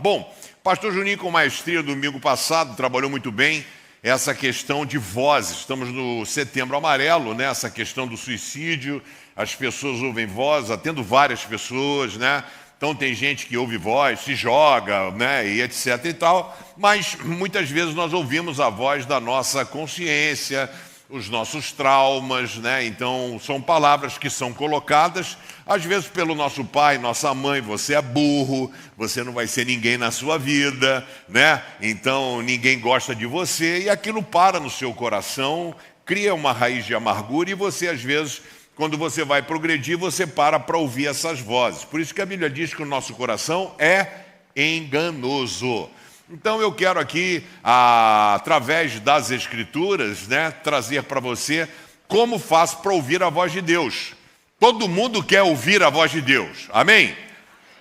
Bom, pastor Juninho, com maestria, domingo passado, trabalhou muito bem essa questão de vozes. Estamos no Setembro Amarelo, né? Essa questão do suicídio, as pessoas ouvem voz, atendo várias pessoas, né? Então tem gente que ouve voz, se joga, né? E etc e tal, mas muitas vezes nós ouvimos a voz da nossa consciência, os nossos traumas, né? Então são palavras que são colocadas, às vezes pelo nosso pai, nossa mãe: você é burro, você não vai ser ninguém na sua vida, né? Então ninguém gosta de você, e aquilo para no seu coração, cria uma raiz de amargura, e você às vezes, quando você vai progredir, você para ouvir essas vozes. Por isso que a Bíblia diz que o nosso coração é enganoso. Então eu quero aqui, através das Escrituras, né, trazer para você como faço para ouvir a voz de Deus. Todo mundo quer ouvir a voz de Deus, amém?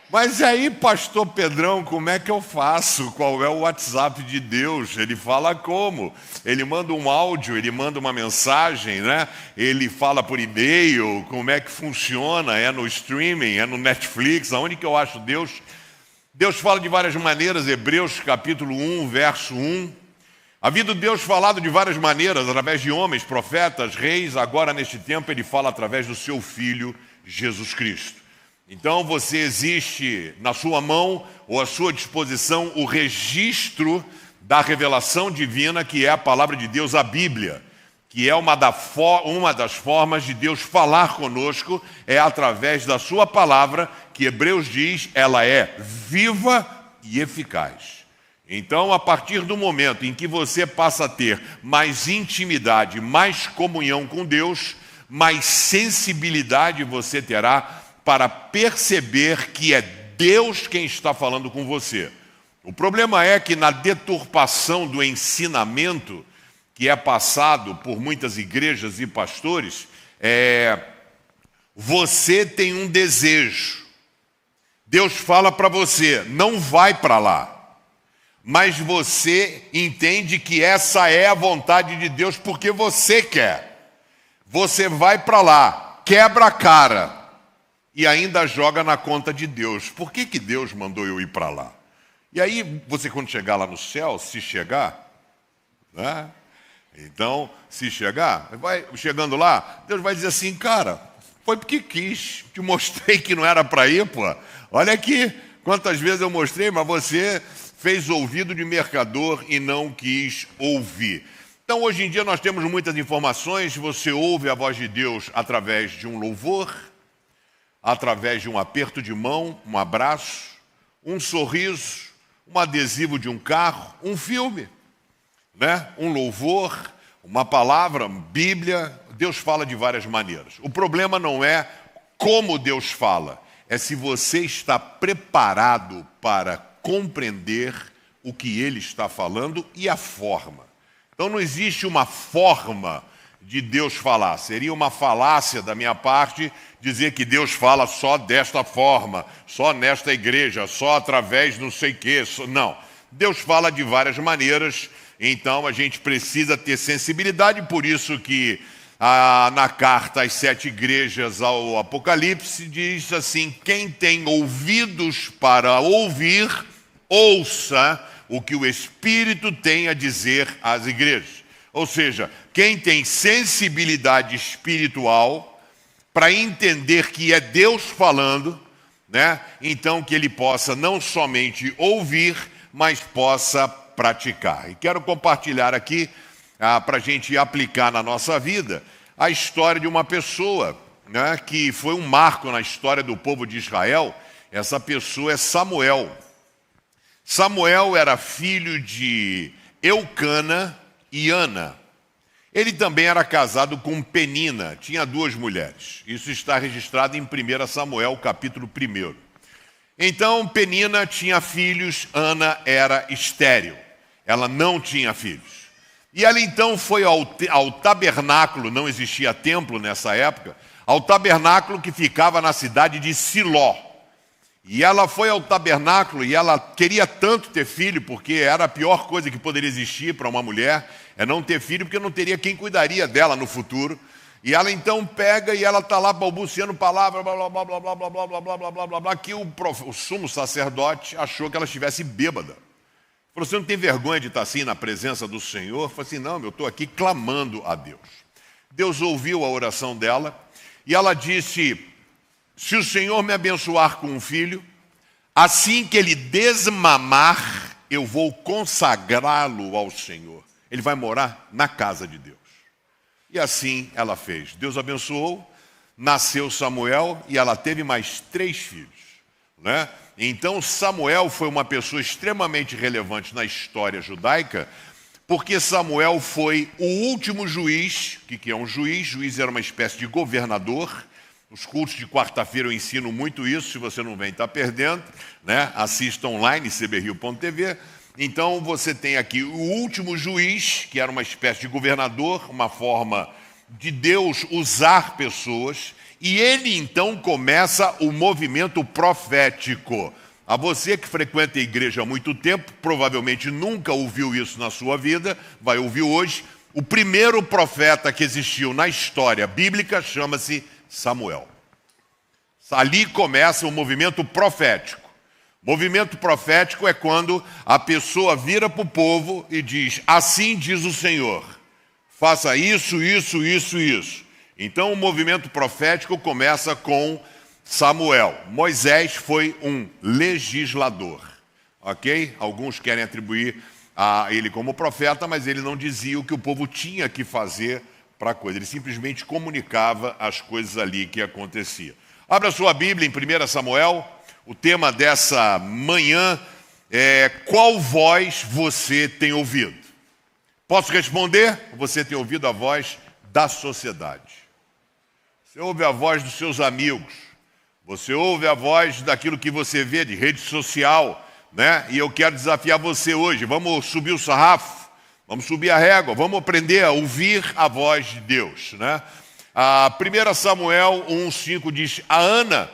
Mas aí, pastor Pedrão, como é que eu faço? Qual é o WhatsApp de Deus? Ele fala como? Ele manda um áudio, ele manda uma mensagem, né? Ele fala por e-mail, como é que funciona? É no streaming, é no Netflix, aonde que eu acho Deus? Deus fala de várias maneiras, Hebreus capítulo 1, verso 1. Havido Deus falado de várias maneiras, através de homens, profetas, reis, agora neste tempo ele fala através do seu Filho, Jesus Cristo. Então você existe na sua mão ou à sua disposição o registro da revelação divina, que é a palavra de Deus, a Bíblia, que é uma das formas de Deus falar conosco, é através da sua palavra, que Hebreus diz, ela é viva e eficaz. Então, a partir do momento em que você passa a ter mais intimidade, mais comunhão com Deus, mais sensibilidade você terá para perceber que é Deus quem está falando com você. O problema é que na deturpação do ensinamento que é passado por muitas igrejas e pastores, você tem um desejo. Deus fala para você, não vai para lá. Mas você entende que essa é a vontade de Deus porque você quer. Você vai para lá, quebra a cara e ainda joga na conta de Deus. Por que Deus mandou eu ir para lá? E aí, você quando chegar lá no céu, se chegar, né? Então, se chegar, vai chegando lá, Deus vai dizer assim, cara, foi porque quis, te mostrei que não era para ir, pô. Olha aqui, quantas vezes eu mostrei, mas você fez ouvido de mercador e não quis ouvir. Então, hoje em dia nós temos muitas informações, você ouve a voz de Deus através de um louvor, através de um aperto de mão, um abraço, um sorriso, um adesivo de um carro, um filme, né? Um louvor, uma palavra, Bíblia. Deus fala de várias maneiras. O problema não é como Deus fala, é se você está preparado para compreender o que Ele está falando e a forma. Então não existe uma forma de Deus falar. Seria uma falácia da minha parte dizer que Deus fala só desta forma, só nesta igreja, só através não sei o quê. Não. Deus fala de várias maneiras, então a gente precisa ter sensibilidade, por isso que na carta às 7 igrejas ao Apocalipse diz assim, quem tem ouvidos para ouvir, ouça o que o Espírito tem a dizer às igrejas. Ou seja, quem tem sensibilidade espiritual para entender que é Deus falando, né? Então que ele possa não somente ouvir, mas possa praticar. E quero compartilhar aqui, para a gente aplicar na nossa vida, a história de uma pessoa, né, que foi um marco na história do povo de Israel. Essa pessoa é Samuel. Samuel era filho de Eucana e Ana. Ele também era casado com Penina, tinha 2 mulheres. Isso está registrado em 1 Samuel, capítulo 1. Então, Penina tinha filhos, Ana era estéril. Ela não tinha filhos. E ela então foi ao tabernáculo, não existia templo nessa época, ao tabernáculo que ficava na cidade de Siló. E ela foi ao tabernáculo e ela queria tanto ter filho, porque era a pior coisa que poderia existir para uma mulher, é não ter filho, porque não teria quem cuidaria dela no futuro. E ela então pega e ela está lá balbuciando palavras, blá, blá, blá, blá, blá, blá, blá, blá, blá, blá, blá, blá, blá, que o sumo sacerdote achou que ela estivesse bêbada. Falou, você não tem vergonha de estar assim na presença do Senhor? Falei assim, não, eu estou aqui clamando a Deus. Deus ouviu a oração dela e ela disse, se o Senhor me abençoar com um filho, assim que ele desmamar, eu vou consagrá-lo ao Senhor. Ele vai morar na casa de Deus. E assim ela fez. Deus abençoou, nasceu Samuel e ela teve mais 3 filhos, né? Então Samuel foi uma pessoa extremamente relevante na história judaica, porque Samuel foi o último juiz. O que é um juiz? Juiz era uma espécie de governador. Os cultos de quarta-feira eu ensino muito isso, se você não vem, está perdendo, né? Assista online, cbrio.tv. Então você tem aqui o último juiz, que era uma espécie de governador, uma forma de Deus usar pessoas, e ele então começa o movimento profético. A você que frequenta a igreja há muito tempo, provavelmente nunca ouviu isso na sua vida, vai ouvir hoje. O primeiro profeta que existiu na história bíblica chama-se Samuel. Ali começa o movimento profético. Movimento profético é quando a pessoa vira para o povo e diz, assim diz o Senhor, faça isso, isso, isso, isso. Então o movimento profético começa com Samuel. Moisés foi um legislador, ok? Alguns querem atribuir a ele como profeta, mas ele não dizia o que o povo tinha que fazer para a coisa. Ele simplesmente comunicava as coisas ali que aconteciam. Abra sua Bíblia em 1 Samuel. O tema dessa manhã é qual voz você tem ouvido? Posso responder? Você tem ouvido a voz da sociedade. Você ouve a voz dos seus amigos. Você ouve a voz daquilo que você vê de rede social, né? E eu quero desafiar você hoje. Vamos subir o sarrafo, vamos subir a régua, vamos aprender a ouvir a voz de Deus, né? A 1 Samuel 1,5 diz, a Ana,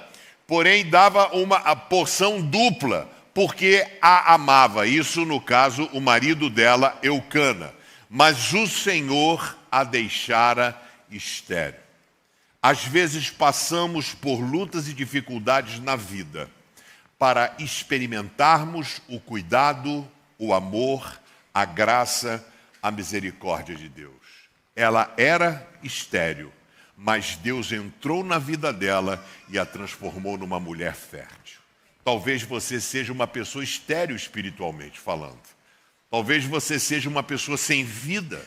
porém, dava a porção dupla, porque a amava. Isso, no caso, o marido dela, Eucana. Mas o Senhor a deixara estéril. Às vezes passamos por lutas e dificuldades na vida para experimentarmos o cuidado, o amor, a graça, a misericórdia de Deus. Ela era estéril, mas Deus entrou na vida dela e a transformou numa mulher fértil. Talvez você seja uma pessoa estéril espiritualmente falando. Talvez você seja uma pessoa sem vida,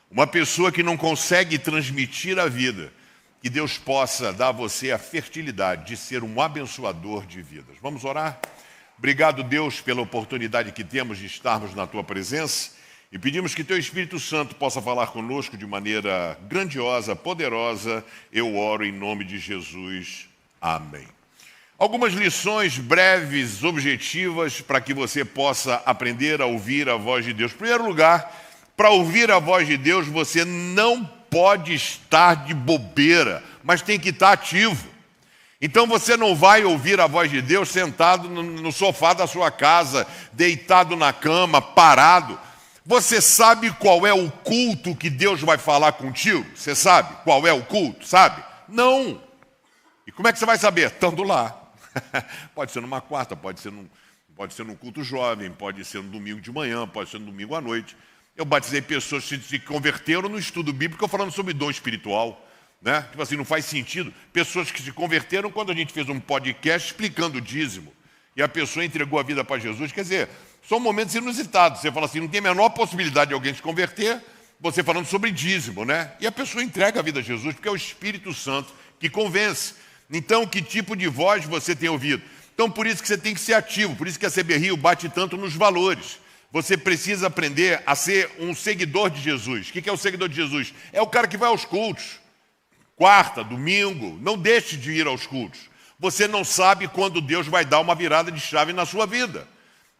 uma pessoa que não consegue transmitir a vida. Que Deus possa dar a você a fertilidade de ser um abençoador de vidas. Vamos orar? Obrigado, Deus, pela oportunidade que temos de estarmos na Tua presença. E pedimos que Teu Espírito Santo possa falar conosco de maneira grandiosa, poderosa. Eu oro em nome de Jesus. Amém. Algumas lições breves, objetivas, para que você possa aprender a ouvir a voz de Deus. Em primeiro lugar, para ouvir a voz de Deus, você não pode estar de bobeira, mas tem que estar ativo. Então você não vai ouvir a voz de Deus sentado no sofá da sua casa, deitado na cama, parado. Você sabe qual é o culto que Deus vai falar contigo? Você sabe qual é o culto? Sabe? Não. E como é que você vai saber? Estando lá. Pode ser numa quarta, pode ser num culto jovem, pode ser no domingo de manhã, pode ser no domingo à noite. Eu batizei pessoas que se converteram no estudo bíblico falando sobre dom espiritual, né? Tipo assim, não faz sentido. Pessoas que se converteram quando a gente fez um podcast explicando o dízimo. E a pessoa entregou a vida para Jesus. Quer dizer, são momentos inusitados. Você fala assim, não tem a menor possibilidade de alguém se converter, você falando sobre dízimo, né? E a pessoa entrega a vida a Jesus, porque é o Espírito Santo que convence. Então, que tipo de voz você tem ouvido? Então, por isso que você tem que ser ativo, por isso que a CB Rio bate tanto nos valores. Você precisa aprender a ser um seguidor de Jesus. O que é o seguidor de Jesus? É o cara que vai aos cultos. Quarta, domingo, não deixe de ir aos cultos. Você não sabe quando Deus vai dar uma virada de chave na sua vida.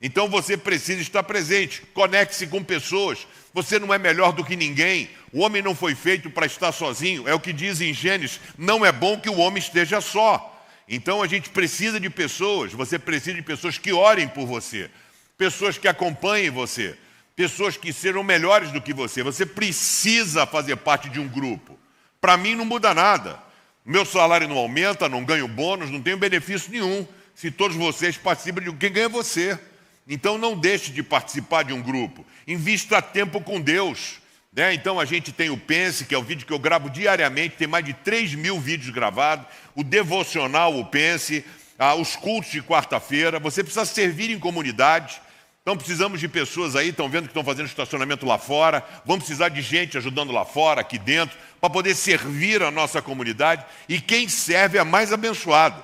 Então você precisa estar presente. Conecte-se com pessoas. Você não é melhor do que ninguém. O homem não foi feito para estar sozinho. É o que diz em Gênesis. Não é bom que o homem esteja só. Então a gente precisa de pessoas. Você precisa de pessoas que orem por você. Pessoas que acompanhem você, pessoas que serão melhores do que você. Você precisa fazer parte de um grupo Para mim não muda nada. Meu salário não aumenta, não ganho bônus, não tenho benefício nenhum. Se todos vocês participam de quem ganha é você. Então não deixe de participar de um grupo. Invista tempo com Deus. Então a gente tem o Pense, que é o vídeo que eu gravo diariamente, tem mais de 3.000 vídeos gravados, o devocional, o Pense, os cultos de quarta-feira. Você precisa servir em comunidade. Então precisamos de pessoas aí, estão vendo que estão fazendo estacionamento lá fora, vamos precisar de gente ajudando lá fora, aqui dentro, para poder servir a nossa comunidade. E quem serve é mais abençoado.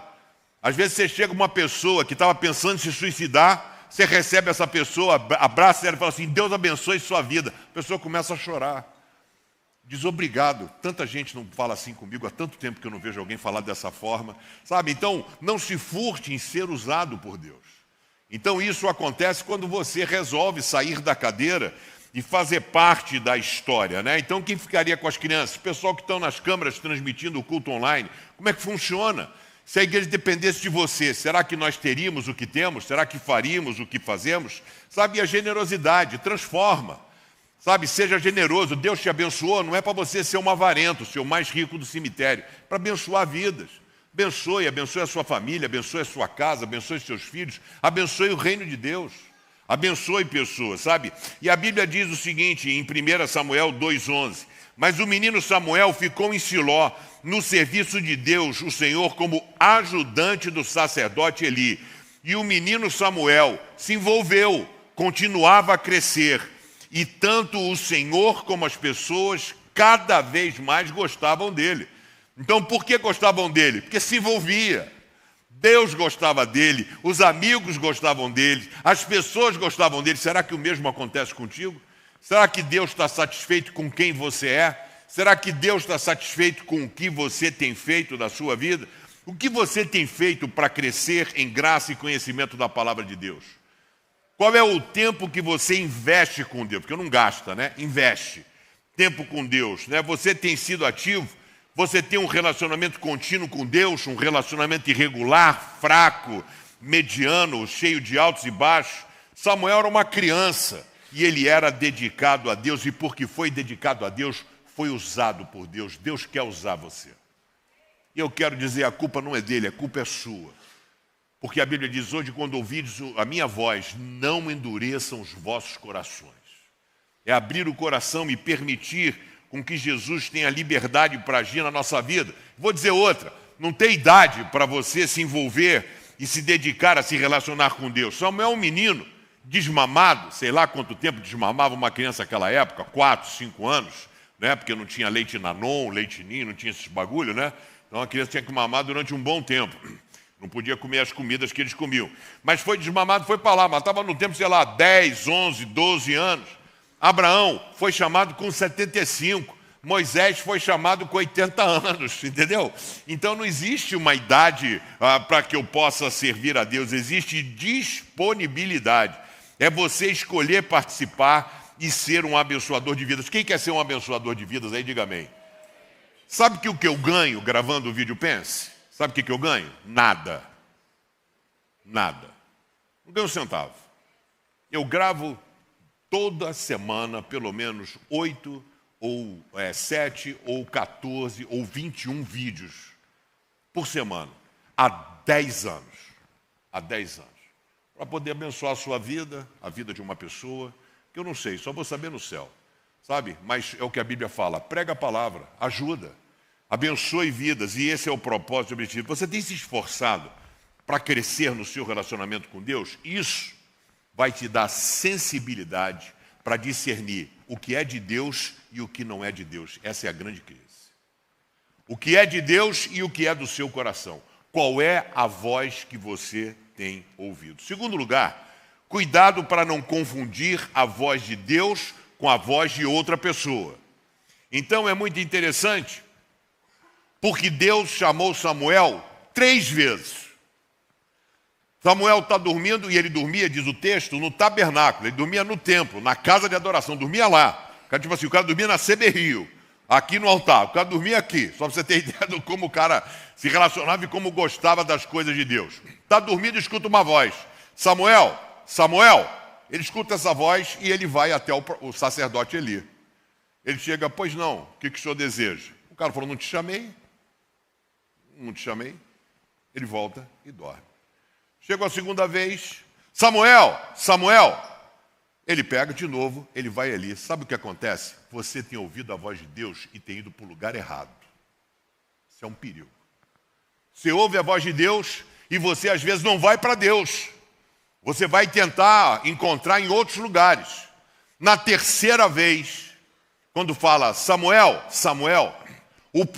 Às vezes você chega uma pessoa que estava pensando em se suicidar, você recebe essa pessoa, abraça ela e fala assim, Deus abençoe sua vida. A pessoa começa a chorar. Diz, obrigado. Tanta gente não fala assim comigo, há tanto tempo que eu não vejo alguém falar dessa forma. Sabe? Então, não se furte em ser usado por Deus. Então, isso acontece quando você resolve sair da cadeira e fazer parte da história, né? Então, quem ficaria com as crianças? O pessoal que estão nas câmeras transmitindo o culto online. Como é que funciona? Se a igreja dependesse de você, será que nós teríamos o que temos? Será que faríamos o que fazemos? Sabe, a generosidade transforma. Sabe, seja generoso. Deus te abençoou, não é para você ser um avarento, ser o mais rico do cemitério, para abençoar vidas. Abençoe a sua família, abençoe a sua casa, abençoe os seus filhos, abençoe o reino de Deus. Abençoe pessoas, sabe? E a Bíblia diz o seguinte, em 1 Samuel 2,11, mas o menino Samuel ficou em Siló, no serviço de Deus, o Senhor, como ajudante do sacerdote Eli. E o menino Samuel se envolveu, continuava a crescer. E tanto o Senhor como as pessoas cada vez mais gostavam dele. Então, por que gostavam dele? Porque se envolvia. Deus gostava dele, os amigos gostavam dele, as pessoas gostavam dele. Será que o mesmo acontece contigo? Será que Deus está satisfeito com quem você é? Será que Deus está satisfeito com o que você tem feito da sua vida? O que você tem feito para crescer em graça e conhecimento da palavra de Deus? Qual é o tempo que você investe com Deus? Porque não gasta, né? Investe. Tempo com Deus, né? Você tem sido ativo? Você tem um relacionamento contínuo com Deus? Um relacionamento irregular, fraco, mediano, cheio de altos e baixos? Samuel era uma criança e ele era dedicado a Deus. E porque foi dedicado a Deus, foi usado por Deus. Deus quer usar você. E eu quero dizer, a culpa não é dele, a culpa é sua. Porque a Bíblia diz, hoje, quando ouvides a minha voz, não endureçam os vossos corações. É abrir o coração e permitir com que Jesus tenha liberdade para agir na nossa vida. Vou dizer outra, não tem idade para você se envolver e se dedicar a se relacionar com Deus. Samuel é um menino desmamado, sei lá quanto tempo desmamava uma criança naquela época, 4, 5 anos, né? Porque não tinha leite Nanon, leite Ninho, não tinha esses bagulho, né? Então a criança tinha que mamar durante um bom tempo. Não podia comer as comidas que eles comiam. Mas foi desmamado, foi para lá, mas estava no tempo, sei lá, 10, 11, 12 anos. Abraão foi chamado com 75. Moisés foi chamado com 80 anos, entendeu? Então não existe uma idade para que eu possa servir a Deus. Existe disponibilidade. É você escolher participar e ser um abençoador de vidas. Quem quer ser um abençoador de vidas aí, diga amém. Sabe que o que eu ganho gravando o vídeo Pense? Sabe o que eu ganho? Nada. Nada. Não ganho um centavo. Eu gravo toda semana, pelo menos 8, ou 7, ou 14, ou 21 vídeos por semana. Há 10 anos. Há 10 anos. Para poder abençoar a sua vida, a vida de uma pessoa, que eu não sei, só vou saber no céu. Sabe? Mas é o que a Bíblia fala. Prega a palavra, ajuda. Abençoe vidas, e esse é o propósito e objetivo. Você tem se esforçado para crescer no seu relacionamento com Deus? Isso vai te dar sensibilidade para discernir o que é de Deus e o que não é de Deus. Essa é a grande crise. O que é de Deus e o que é do seu coração. Qual é a voz que você tem ouvido? Segundo lugar, cuidado para não confundir a voz de Deus com a voz de outra pessoa. Então é muito interessante, porque Deus chamou Samuel 3 vezes. Samuel está dormindo, e ele dormia, diz o texto, no tabernáculo. Ele dormia no templo, na casa de adoração, dormia lá. Tipo assim, o cara dormia na Seberrio, aqui no altar. O cara dormia aqui, só para você ter ideia de como o cara se relacionava e como gostava das coisas de Deus. Está dormindo e escuta uma voz. Samuel, Samuel. Ele escuta essa voz e ele vai até o sacerdote Eli. Ele chega, pois não, o que o senhor deseja? O cara falou, não te chamei. Não te chamei. Ele volta e dorme. Chegou a segunda vez, Samuel, Samuel. Ele pega de novo, ele vai ali. Sabe o que acontece? Você tem ouvido a voz de Deus e tem ido para o lugar errado. Isso é um perigo. Você ouve a voz de Deus e você às vezes não vai para Deus. Você vai tentar encontrar em outros lugares. Na terceira vez, quando fala Samuel, Samuel,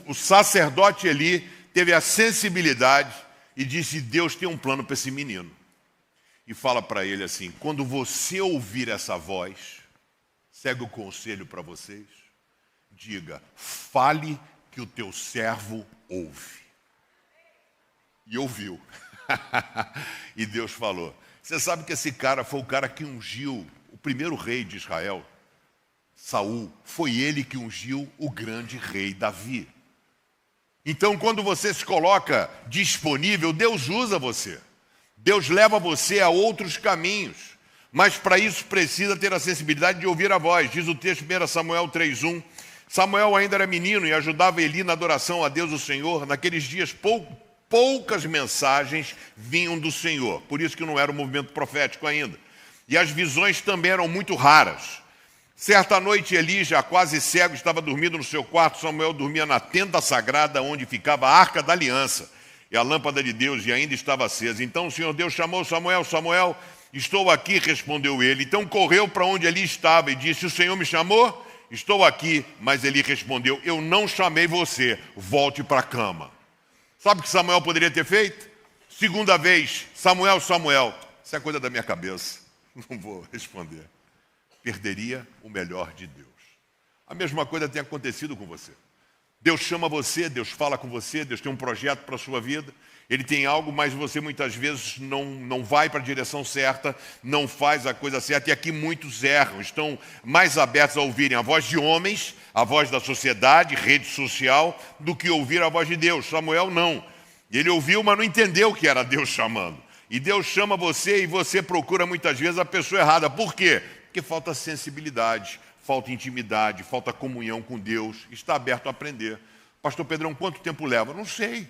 o sacerdote Eli teve a sensibilidade e disse, Deus tem um plano para esse menino. E fala para ele assim, quando você ouvir essa voz, segue o conselho para vocês, diga, fale que o teu servo ouve. E ouviu. E Deus falou. Você sabe que esse cara foi o cara que ungiu o primeiro rei de Israel, Saul. Foi ele que ungiu o grande rei Davi. Então, quando você se coloca disponível, Deus usa você. Deus leva você a outros caminhos. Mas para isso precisa ter a sensibilidade de ouvir a voz. Diz o texto 1 Samuel 3:1. Samuel ainda era menino e ajudava Eli na adoração a Deus o Senhor. Naqueles dias poucas mensagens vinham do Senhor. Por isso que não era um movimento profético ainda. E as visões também eram muito raras. Certa noite Eli, já quase cego, estava dormindo no seu quarto. Samuel dormia na tenda sagrada onde ficava a arca da aliança. E a lâmpada de Deus ainda estava acesa. Então o Senhor Deus chamou Samuel, Samuel, estou aqui, respondeu ele. Então correu para onde Eli estava e disse, o Senhor me chamou? Estou aqui, mas Eli respondeu, eu não chamei você, volte para a cama. Sabe o que Samuel poderia ter feito? Segunda vez, Samuel, Samuel, isso é coisa da minha cabeça, não vou responder. Perderia o melhor de Deus. A mesma coisa tem acontecido com você. Deus chama você, Deus fala com você, Deus tem um projeto para a sua vida. Ele tem algo, mas você muitas vezes não vai para a direção certa, não faz a coisa certa. E aqui muitos erram, estão mais abertos a ouvirem a voz de homens, a voz da sociedade, rede social, do que ouvir a voz de Deus. Samuel não. Ele ouviu, mas não entendeu que era Deus chamando. E Deus chama você e você procura muitas vezes a pessoa errada. Por quê? Porque falta sensibilidade, falta intimidade, falta comunhão com Deus. Está aberto a aprender. Pastor Pedrão, quanto tempo leva? Não sei.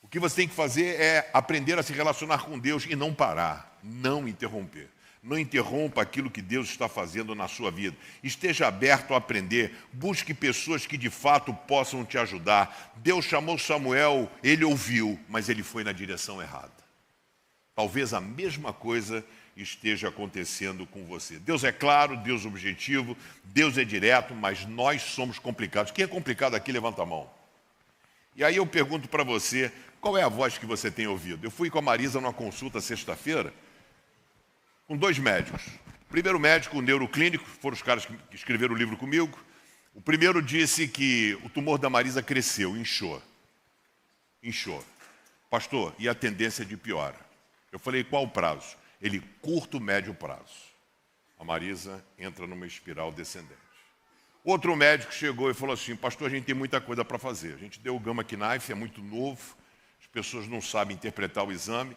O que você tem que fazer é aprender a se relacionar com Deus e não parar, não interromper. Não interrompa aquilo que Deus está fazendo na sua vida. Esteja aberto a aprender. Busque pessoas que de fato possam te ajudar. Deus chamou Samuel, ele ouviu, mas ele foi na direção errada. Talvez a mesma coisa esteja acontecendo com você. Deus é claro, Deus é objetivo, Deus é direto, mas nós somos complicados. Quem é complicado aqui, levanta a mão. E aí eu pergunto para você, qual é a voz que você tem ouvido? Eu fui com a Marisa numa consulta sexta-feira, com 2 médicos. O primeiro médico, o neuroclínico, foram os caras que escreveram o livro comigo. O primeiro disse que o tumor da Marisa cresceu, inchou. Inchou. Pastor, e a tendência de piora? Eu falei, qual o prazo? Ele, curto, médio prazo. A Marisa entra numa espiral descendente. Outro médico chegou e falou assim, pastor, a gente tem muita coisa para fazer. A gente deu o Gamma Knife, é muito novo, as pessoas não sabem interpretar o exame,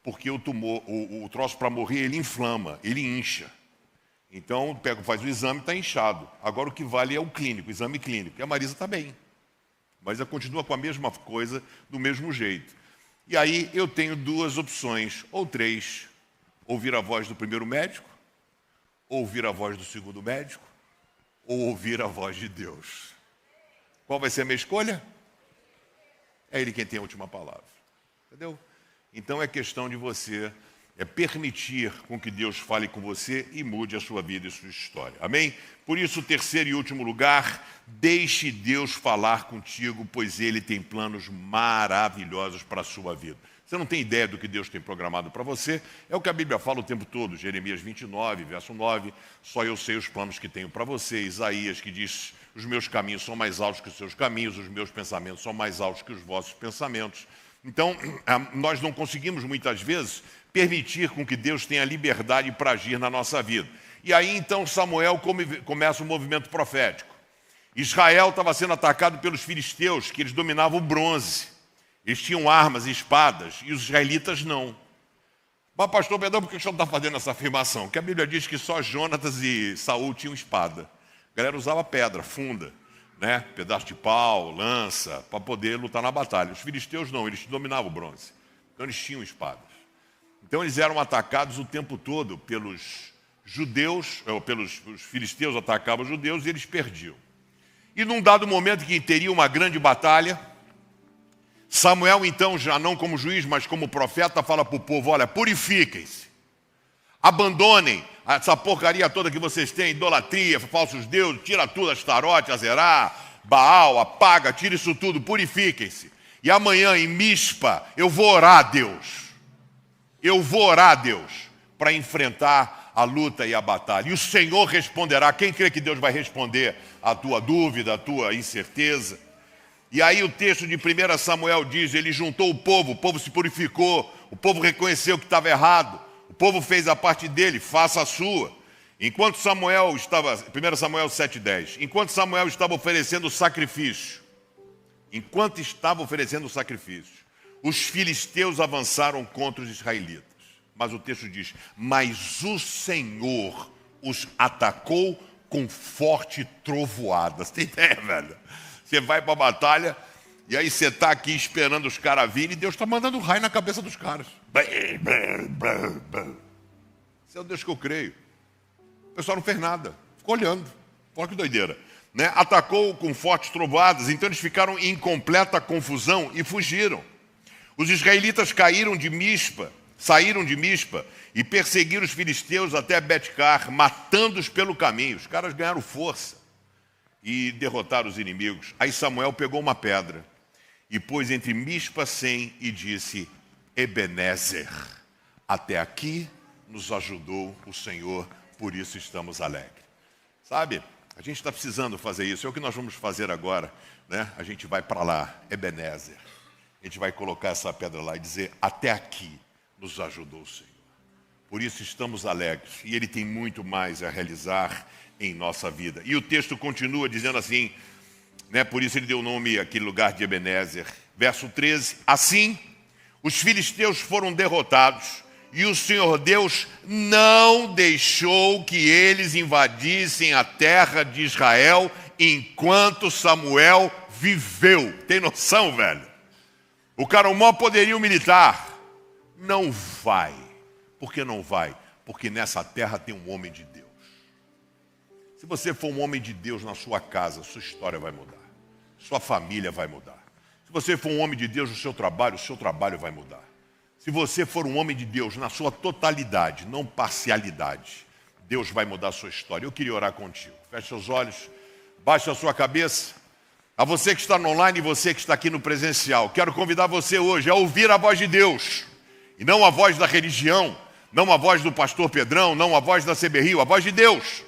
porque o tumor, o troço para morrer, ele inflama, ele incha. Então, faz o exame, está inchado. Agora o que vale é o clínico, o exame clínico. E a Marisa está bem. Mas ela continua com a mesma coisa, do mesmo jeito. E aí eu tenho 2 opções, ou 3. Ouvir a voz do primeiro médico, ouvir a voz do segundo médico, ou ouvir a voz de Deus. Qual vai ser a minha escolha? É Ele quem tem a última palavra. Entendeu? Então é questão de você permitir com que Deus fale com você e mude a sua vida e sua história. Amém? Por isso, terceiro e último lugar, deixe Deus falar contigo, pois Ele tem planos maravilhosos para a sua vida. Você não tem ideia do que Deus tem programado para você. É o que a Bíblia fala o tempo todo. Jeremias 29, verso 9. Só eu sei os planos que tenho para você. Isaías, que diz, os meus caminhos são mais altos que os seus caminhos, os meus pensamentos são mais altos que os vossos pensamentos. Então, nós não conseguimos, muitas vezes, permitir com que Deus tenha liberdade para agir na nossa vida. E aí, então, Samuel começa um movimento profético. Israel estava sendo atacado pelos filisteus, que eles dominavam o bronze. Eles tinham armas e espadas, e os israelitas não. Mas, pastor Pedro, por que o senhor está fazendo essa afirmação? Porque a Bíblia diz que só Jonatas e Saul tinham espada. A galera usava pedra, funda. né? Pedaço de pau, lança, para poder lutar na batalha. Os filisteus não, eles dominavam o bronze. Então eles tinham espadas. Então eles eram atacados o tempo todo pelos judeus, ou os filisteus atacavam os judeus e eles perdiam. E num dado momento que teria uma grande batalha, Samuel então, já não como juiz, mas como profeta, fala para o povo, olha, purifiquem-se, abandonem essa porcaria toda que vocês têm, idolatria, falsos deuses, tira tudo, Astarote, Azerá, Baal, apaga, tira isso tudo, purifiquem-se. E amanhã em Mispa eu vou orar a Deus. Eu vou orar a Deus para enfrentar a luta e a batalha. E o Senhor responderá. Quem crê que Deus vai responder a tua dúvida, a tua incerteza? E aí o texto de 1 Samuel diz, ele juntou o povo se purificou, o povo reconheceu que estava errado, o povo fez a parte dele, faça a sua. Enquanto Samuel estava, 1 Samuel 7,10, enquanto Samuel estava oferecendo sacrifício, os filisteus avançaram contra os israelitas. Mas o texto diz, mas o Senhor os atacou com forte trovoada. Você tem ideia, velho? Você vai para a batalha e aí você está aqui esperando os caras virem e Deus está mandando raio na cabeça dos caras. Esse é o Deus que eu creio. O pessoal não fez nada, ficou olhando. Olha que doideira. Né? Atacou com fortes trovoadas, então eles ficaram em completa confusão e fugiram. Os israelitas saíram de Mispa e perseguiram os filisteus até Bet-car, matando-os pelo caminho. Os caras ganharam força e derrotaram os inimigos. Aí Samuel pegou uma pedra e pôs entre Mispa e disse, Ebenezer, até aqui nos ajudou o Senhor, por isso estamos alegres. Sabe, a gente está precisando fazer isso, é o que nós vamos fazer agora, né? A gente vai para lá, Ebenezer. A gente vai colocar essa pedra lá e dizer, até aqui nos ajudou o Senhor. Por isso estamos alegres. E Ele tem muito mais a realizar em nossa vida. E o texto continua dizendo assim, né? Por isso Ele deu o nome àquele lugar de Ebenezer. Verso 13, assim os filisteus foram derrotados e o Senhor Deus não deixou que eles invadissem a terra de Israel enquanto Samuel viveu. Tem noção, velho? O cara, o maior poderio militar, não vai. Por que não vai? Porque nessa terra tem um homem de Deus. Se você for um homem de Deus na sua casa, sua história vai mudar. Sua família vai mudar. Se você for um homem de Deus no seu trabalho, o seu trabalho vai mudar. Se você for um homem de Deus na sua totalidade, não parcialidade, Deus vai mudar a sua história. Eu queria orar contigo. Feche seus olhos, baixe a sua cabeça. A você que está no online e você que está aqui no presencial, quero convidar você hoje a ouvir a voz de Deus. E não a voz da religião, não a voz do pastor Pedrão, não a voz da CB Rio, a voz de Deus.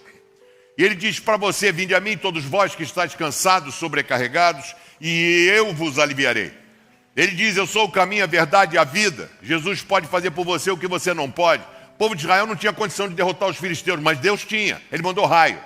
E Ele diz para você, vinde a mim todos vós que estáis cansados, sobrecarregados, e eu vos aliviarei. Ele diz, eu sou o caminho, a verdade e a vida. Jesus pode fazer por você o que você não pode. O povo de Israel não tinha condição de derrotar os filisteus, mas Deus tinha. Ele mandou raio.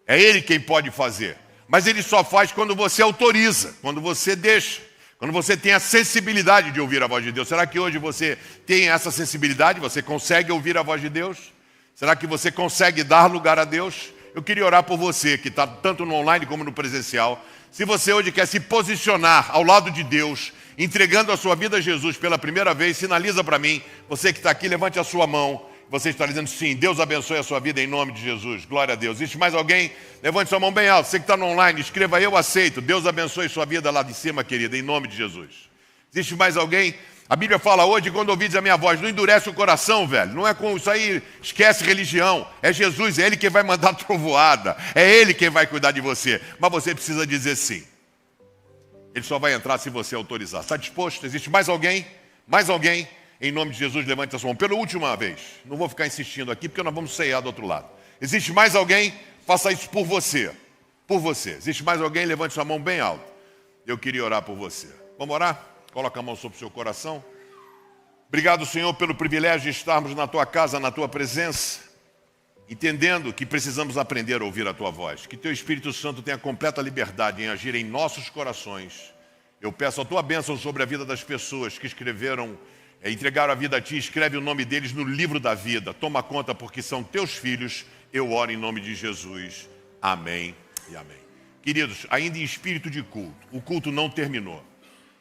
É Ele quem pode fazer. Mas Ele só faz quando você autoriza, quando você deixa, quando você tem a sensibilidade de ouvir a voz de Deus. Será que hoje você tem essa sensibilidade? Você consegue ouvir a voz de Deus? Será que você consegue dar lugar a Deus? Eu queria orar por você, que está tanto no online como no presencial. Se você hoje quer se posicionar ao lado de Deus, entregando a sua vida a Jesus pela primeira vez, sinaliza para mim. Você que está aqui, levante a sua mão. Você está dizendo sim, Deus abençoe a sua vida em nome de Jesus. Glória a Deus. Existe mais alguém? Levante sua mão bem alto. Você que está no online, escreva eu aceito. Deus abençoe sua vida lá de cima, querida, em nome de Jesus. Existe mais alguém? A Bíblia fala hoje, quando ouvides a minha voz, não endurece o coração, velho. Não é com isso aí, esquece religião. É Jesus, é Ele quem vai mandar trovoada. É Ele quem vai cuidar de você. Mas você precisa dizer sim. Ele só vai entrar se você autorizar. Está disposto? Existe mais alguém? Mais alguém? Em nome de Jesus, levante a sua mão. Pela última vez. Não vou ficar insistindo aqui, porque nós vamos ceiar do outro lado. Existe mais alguém? Faça isso por você. Por você. Existe mais alguém? Levante sua mão bem alto. Eu queria orar por você. Vamos orar? Coloca a mão sobre o seu coração. Obrigado, Senhor, pelo privilégio de estarmos na Tua casa, na Tua presença, entendendo que precisamos aprender a ouvir a Tua voz. Que Teu Espírito Santo tenha completa liberdade em agir em nossos corações. Eu peço a Tua bênção sobre a vida das pessoas que entregaram a vida a Ti. Escreve o nome deles no livro da vida. Toma conta porque são Teus filhos. Eu oro em nome de Jesus. Amém e amém. Queridos, ainda em espírito de culto, o culto não terminou.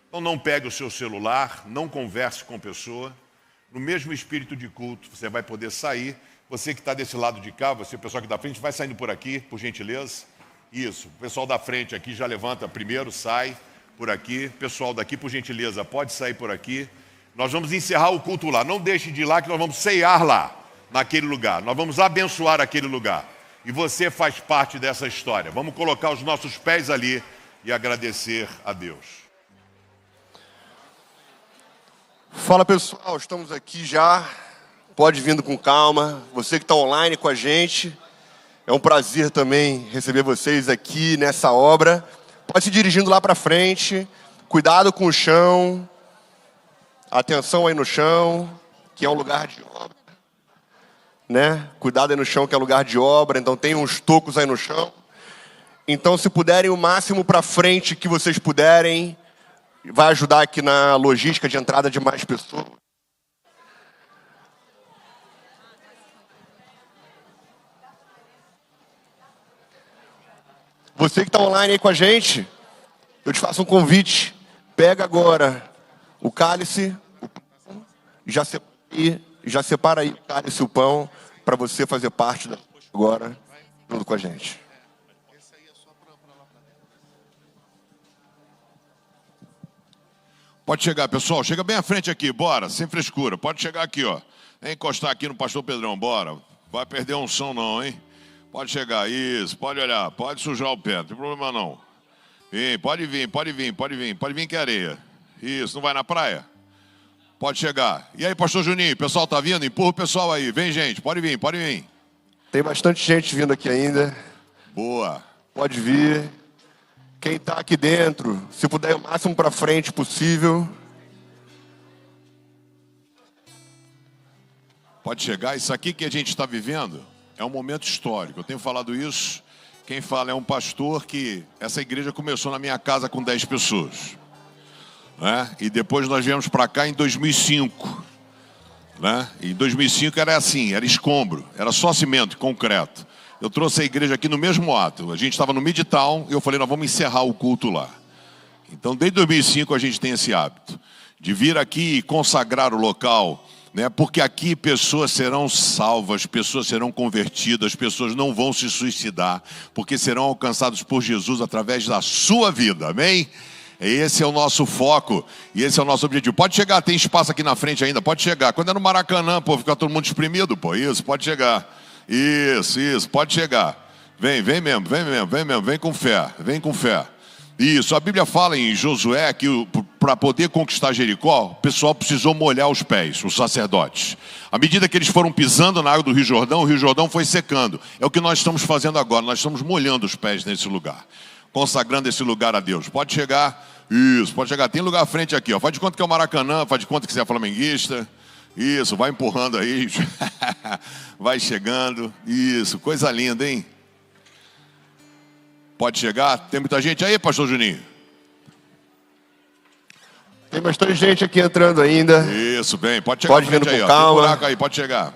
Então não pegue o seu celular, não converse com a pessoa. No mesmo espírito de culto, você vai poder sair. Você que está desse lado de cá, você, o pessoal que está da frente, vai saindo por aqui, por gentileza. Isso, o pessoal da frente aqui já levanta primeiro, sai por aqui. Pessoal daqui, por gentileza, pode sair por aqui. Nós vamos encerrar o culto lá. Não deixe de ir lá, que nós vamos ceiar lá, naquele lugar. Nós vamos abençoar aquele lugar. E você faz parte dessa história. Vamos colocar os nossos pés ali e agradecer a Deus. Fala pessoal, estamos aqui já, pode vindo com calma, você que está online com a gente, é um prazer também receber vocês aqui nessa obra, pode se dirigindo lá para frente, cuidado com o chão, atenção aí no chão, que é um lugar de obra, né? Cuidado aí no chão que é lugar de obra, então tem uns tocos aí no chão, então se puderem o máximo para frente que vocês puderem, vai ajudar aqui na logística de entrada de mais pessoas. Você que está online aí com a gente, eu te faço um convite. Pega agora o cálice, já separa aí o cálice e o pão para você fazer parte da agora junto com a gente. Pode chegar, pessoal. Chega bem à frente aqui, bora, sem frescura. Pode chegar aqui, ó. Vem encostar aqui no pastor Pedrão, bora. Vai perder a unção não, hein? Pode chegar, isso. Pode olhar, pode sujar o pé, não tem problema não. Vem, pode vir, pode vir, pode vir. Pode vir que é areia. Isso, não vai na praia? Pode chegar. E aí, pastor Juninho, o pessoal tá vindo? Empurra o pessoal aí. Vem, gente, pode vir, pode vir. Tem bastante gente vindo aqui ainda. Boa. Pode vir. Quem está aqui dentro, se puder ir o máximo para frente possível. Pode chegar. Isso aqui que a gente está vivendo é um momento histórico. Eu tenho falado isso. Quem fala é um pastor que essa igreja começou na minha casa com 10 pessoas. Né? E depois nós viemos para cá em 2005. Né? E em 2005 era assim, era escombro, era só cimento, concreto. Eu trouxe a igreja aqui no mesmo ato. A gente estava no Midtown e eu falei, nós vamos encerrar o culto lá. Então, desde 2005 a gente tem esse hábito de vir aqui e consagrar o local, né? Porque aqui pessoas serão salvas, pessoas serão convertidas, pessoas não vão se suicidar, porque serão alcançados por Jesus através da sua vida, amém? Esse é o nosso foco e esse é o nosso objetivo. Pode chegar, tem espaço aqui na frente ainda, pode chegar. Quando é no Maracanã, pô, fica todo mundo exprimido, pô, isso, pode chegar. Isso, pode chegar. Vem mesmo, vem com fé, vem com fé. Isso, a Bíblia fala em Josué que para poder conquistar Jericó, o pessoal precisou molhar os pés, os sacerdotes. À medida que eles foram pisando na água do Rio Jordão foi secando. É o que nós estamos fazendo agora, nós estamos molhando os pés nesse lugar, consagrando esse lugar a Deus. Pode chegar, isso, pode chegar. Tem lugar à frente aqui, ó. Faz de conta que é o Maracanã, faz de conta que você é flamenguista. Isso, vai empurrando aí, vai chegando, isso, coisa linda, hein? Pode chegar, tem muita gente aí, pastor Juninho? Tem bastante gente aqui entrando ainda. Isso, bem, pode chegar. Pode vir com aí, calma. Tem buraco aí, pode chegar.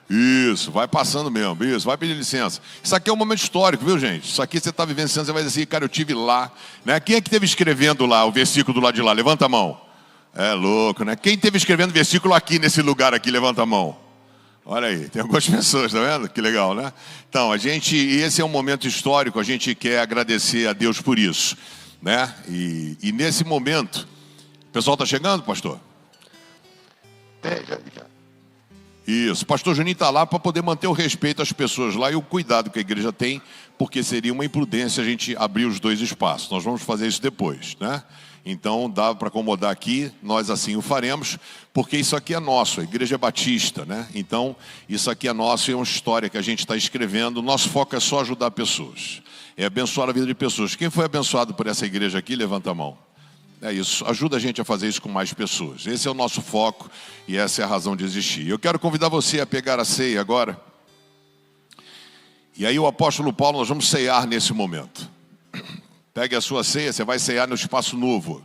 Isso, vai passando mesmo, isso, vai pedir licença. Isso aqui é um momento histórico, viu, gente? Isso aqui você está vivenciando, você vai dizer assim, cara, eu tive lá. Né? Quem é que esteve escrevendo lá o versículo do lado de lá? Levanta a mão. É louco, né? Quem esteve escrevendo versículo aqui, nesse lugar aqui, levanta a mão. Olha aí, tem algumas pessoas, tá vendo? Que legal, né? Então, esse é um momento histórico, a gente quer agradecer a Deus por isso, né? E nesse momento, o pessoal está chegando, pastor? Já. Isso, o pastor Juninho está lá para poder manter o respeito às pessoas lá e o cuidado que a igreja tem, porque seria uma imprudência a gente abrir os dois espaços. Nós vamos fazer isso depois, né? Então, dá para acomodar aqui, nós assim o faremos, porque isso aqui é nosso, a igreja é batista, né? Então, isso aqui é nosso e é uma história que a gente está escrevendo. Nosso foco é só ajudar pessoas, é abençoar a vida de pessoas. Quem foi abençoado por essa igreja aqui, levanta a mão. É isso, ajuda a gente a fazer isso com mais pessoas. Esse é o nosso foco e essa é a razão de existir. Eu quero convidar você a pegar a ceia agora. E aí o apóstolo Paulo, nós vamos ceiar nesse momento. Pegue a sua ceia, você vai ceiar no espaço novo,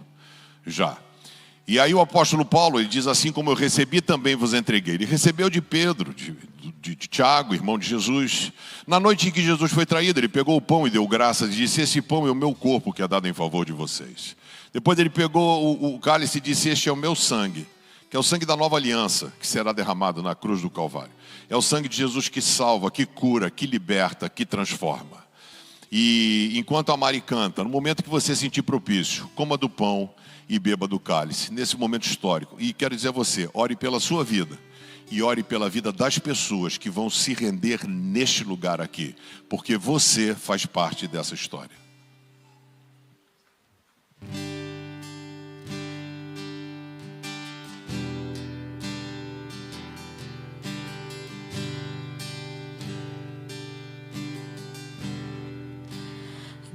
já. E aí o apóstolo Paulo, ele diz assim: como eu recebi, também vos entreguei. Ele recebeu de Pedro, de Tiago, irmão de Jesus. Na noite em que Jesus foi traído, ele pegou o pão e deu graças e disse: esse pão é o meu corpo que é dado em favor de vocês. Depois ele pegou o cálice e disse: este é o meu sangue, que é o sangue da nova aliança, que será derramado na cruz do Calvário. É o sangue de Jesus que salva, que cura, que liberta, que transforma. E enquanto a Mari canta, no momento que você sentir propício, coma do pão e beba do cálice, nesse momento histórico. E quero dizer a você, ore pela sua vida e ore pela vida das pessoas que vão se render neste lugar aqui, porque você faz parte dessa história.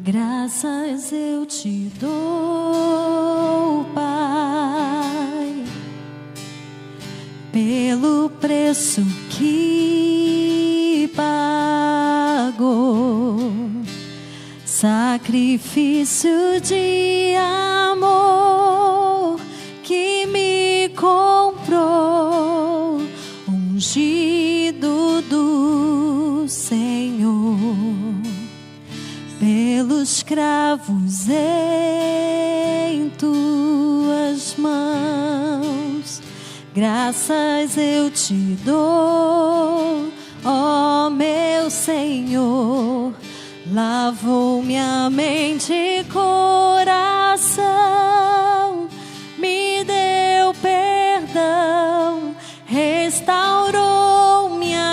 Graças eu te dou, Pai, pelo preço que pagou, sacrifício de amor que me comprou, ungido do Senhor. Pelos cravos em tuas mãos, graças eu te dou, ó meu Senhor. Lavou minha mente e coração, me deu perdão, restaurou minha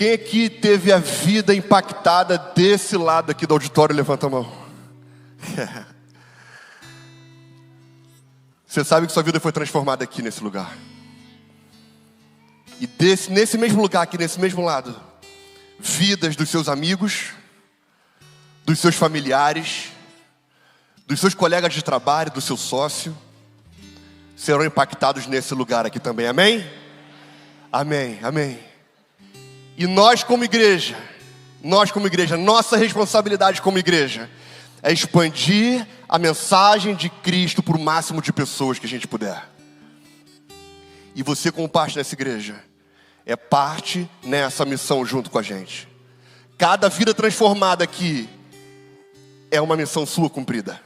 Quem aqui teve a vida impactada desse lado aqui do auditório? Levanta a mão. Você sabe que sua vida foi transformada aqui nesse lugar. E nesse mesmo lugar aqui, nesse mesmo lado, vidas dos seus amigos, dos seus familiares, dos seus colegas de trabalho, do seu sócio, serão impactados nesse lugar aqui também. Amém? Amém, amém. E nós como igreja, nossa responsabilidade como igreja é expandir a mensagem de Cristo para o máximo de pessoas que a gente puder. E você, como parte dessa igreja, é parte nessa missão junto com a gente. Cada vida transformada aqui é uma missão sua cumprida.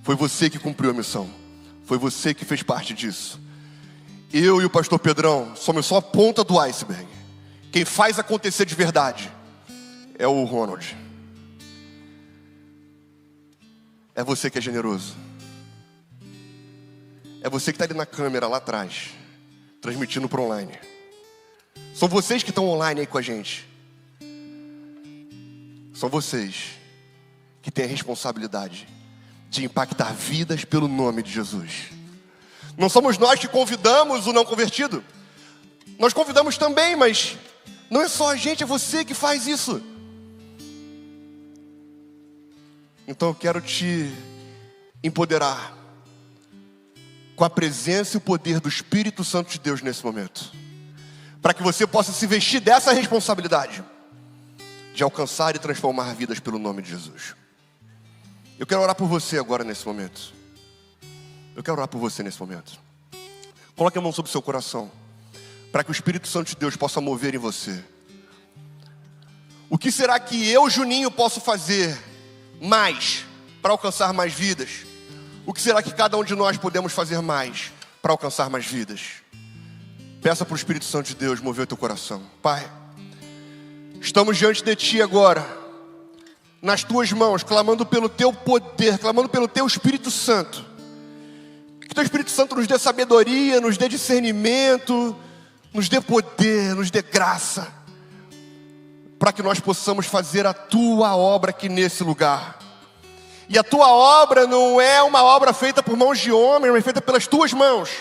Foi você que cumpriu a missão. Foi você que fez parte disso. Eu e o pastor Pedrão somos só a ponta do iceberg. Quem faz acontecer de verdade é o Ronald. É você que é generoso. É você que está ali na câmera, lá atrás, transmitindo para online. São vocês que estão online aí com a gente. São vocês que têm a responsabilidade de impactar vidas pelo nome de Jesus. Não somos nós que convidamos o não convertido. Nós convidamos também, mas não é só a gente, é você que faz isso. Então eu quero te empoderar com a presença e o poder do Espírito Santo de Deus nesse momento, para que você possa se vestir dessa responsabilidade de alcançar e transformar vidas pelo nome de Jesus. Eu quero orar por você agora nesse momento. Eu quero orar por você nesse momento. Coloque a mão sobre o seu coração, para que o Espírito Santo de Deus possa mover em você. O que será que eu, Juninho, posso fazer mais para alcançar mais vidas? O que será que cada um de nós podemos fazer mais para alcançar mais vidas? Peça para o Espírito Santo de Deus mover o teu coração. Pai, estamos diante de Ti agora, nas Tuas mãos, clamando pelo Teu poder, clamando pelo Teu Espírito Santo. Que Teu Espírito Santo nos dê sabedoria, nos dê discernimento, nos dê poder, nos dê graça, para que nós possamos fazer a Tua obra aqui nesse lugar. E a Tua obra não é uma obra feita por mãos de homem, mas feita pelas Tuas mãos.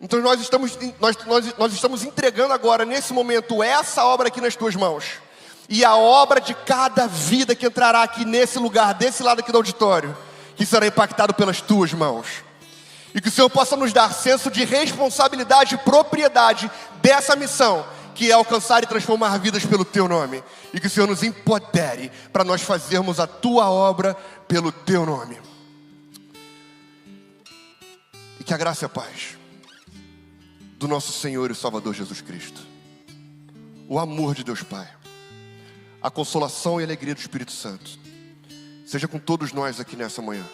Então nós estamos entregando agora, nesse momento, essa obra aqui nas Tuas mãos. E a obra de cada vida que entrará aqui nesse lugar, desse lado aqui do auditório, que será impactado pelas Tuas mãos. E que o Senhor possa nos dar senso de responsabilidade e propriedade dessa missão, que é alcançar e transformar vidas pelo Teu nome. E que o Senhor nos empodere para nós fazermos a Tua obra pelo Teu nome. E que a graça e a paz do nosso Senhor e Salvador Jesus Cristo, o amor de Deus Pai, a consolação e a alegria do Espírito Santo, seja com todos nós aqui nessa manhã,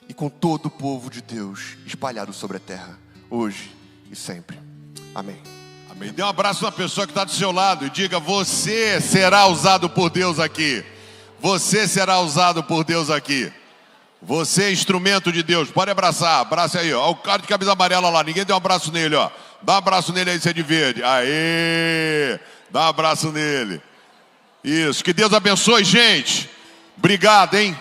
e com todo o povo de Deus espalhado sobre a terra, hoje e sempre. Amém. Amém. Dê um abraço na pessoa que está do seu lado e diga: você será usado por Deus aqui. Você será usado por Deus aqui. Você é instrumento de Deus. Pode abraçar, abraça aí, ó. O cara de camisa amarela lá, ninguém deu um abraço nele, ó. Dá um abraço nele aí, você é de verde. Aê! Dá um abraço nele. Isso, que Deus abençoe, gente. Obrigado, hein?